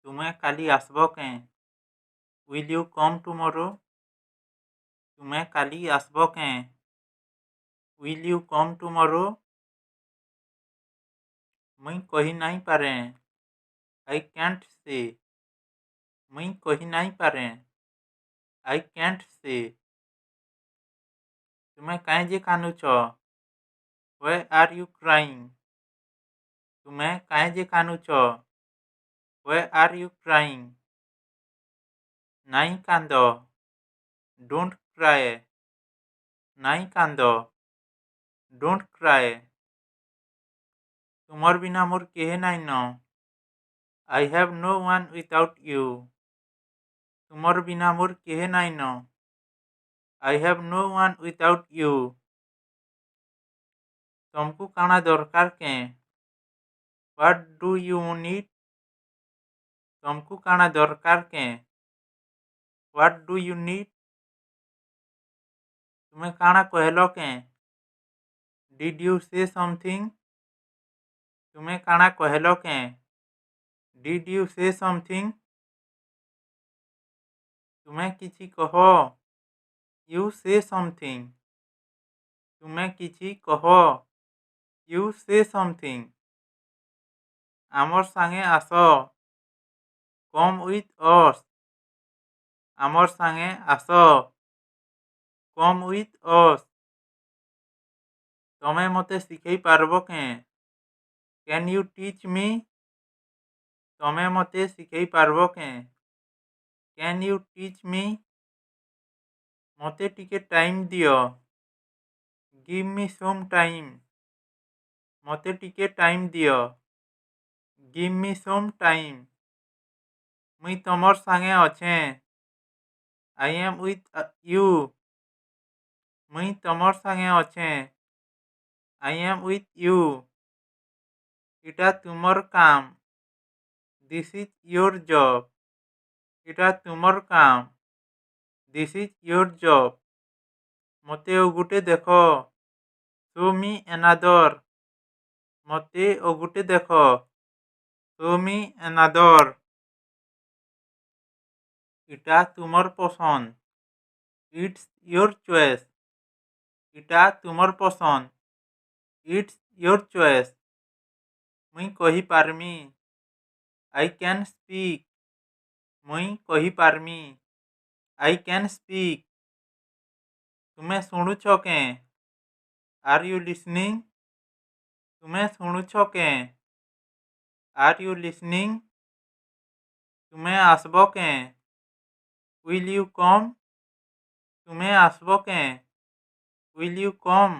ତୁମେ କାଲି ଆସିବ କେଁ? Will you come tomorrow? ତୁମେ କାଲି ଆସିବ କେଁ? Will you come tomorrow? ମୁଇଁ କହି ନାଇଁ ପାରେ। I can't say. ମୁଇଁ କହି ନାଇଁ ପାରେ। I can't say. ତୁମେ କାଇଁ ଯେ କାନ୍ଦୁଛ? Why are you crying? ତୁମେ କାଇଁ ଯେ କାନ୍ଦୁଛ? Why are you crying? ନାଇଁ କାନ୍ଦ। Don't cry. ନାଇଁ କାନ୍ଦ। Don't cry. ତୁମର ବିନା ମୋର୍ କେହି ନାଇଁନ। I have no one without you. ତୁମର ବିନା ମୋର୍ କେହି ନାଇଁନ। I have no one without you. ତମକୁ କାଣା ଦରକାର କେଁ? What do you need? ତମକୁ କାଣା ଦରକାର କେଁ? What do you need? ତୁମେ କାଣା କହିଲ କେଁ? Did you say something? ତୁମେ କାଣା କହିଲ କେଁ? Did you say something? ତୁମେ କିଛି କହ। You say something. ତୁମେ କିଛି କହ। You say something. ଆମର୍ ସାଙ୍ଗେ ଆସ। Come with us. ଆମର୍ ସାଙ୍ଗେ ଆସ। Come with us. ତମେ ମୋତେ ଶିଖେଇ ପାରବ କେଁ? Can you teach me? ତମେ ମୋତେ ଶିଖେଇ ପାରବ କେଁ? Can you teach me? ମୋତେ ଟିକେ ଟାଇମ୍ ଦିଅ। Give me some time. ମୋତେ ଟିକେ ଟାଇମ୍ ଦିଅ। Give me some time. ମୁଇଁ ତମର୍ ସାଙ୍ଗେ ଅଛେଁ। I am with you. ମୁଇଁ ତମର୍ ସାଙ୍ଗେ ଅଛେଁ। I am with you. ଇଟା ତୁମର୍ କାମ୍। This is your job. ଇଟା ତୁମର୍ କାମ୍। This is your job. ମୋତେ ଆଉ ଗୁଟେ ଦେଖ। Show me another. ମୋତେ ଆଉ ଗୁଟେ ଦେଖ। Show me another. ଇଟା ତୁମର୍ ପସନ୍ଦ। It's your choice. ଇଟା ତୁମର୍ ପସନ୍ଦ। It's your choice. ମୁଇଁ କହିପାରମି। I can speak. ମୁଇଁ କହିପାରମି। I can speak. ତୁମେ ଶୁଣୁଛ କେଁ? Are you listening? ତୁମେ ଶୁଣୁଛ କେଁ? Are you listening? ତୁମେ ଆସିବ କେଁ? Will you come? ତୁମେ ଆସିବ କେଁ? Will you come?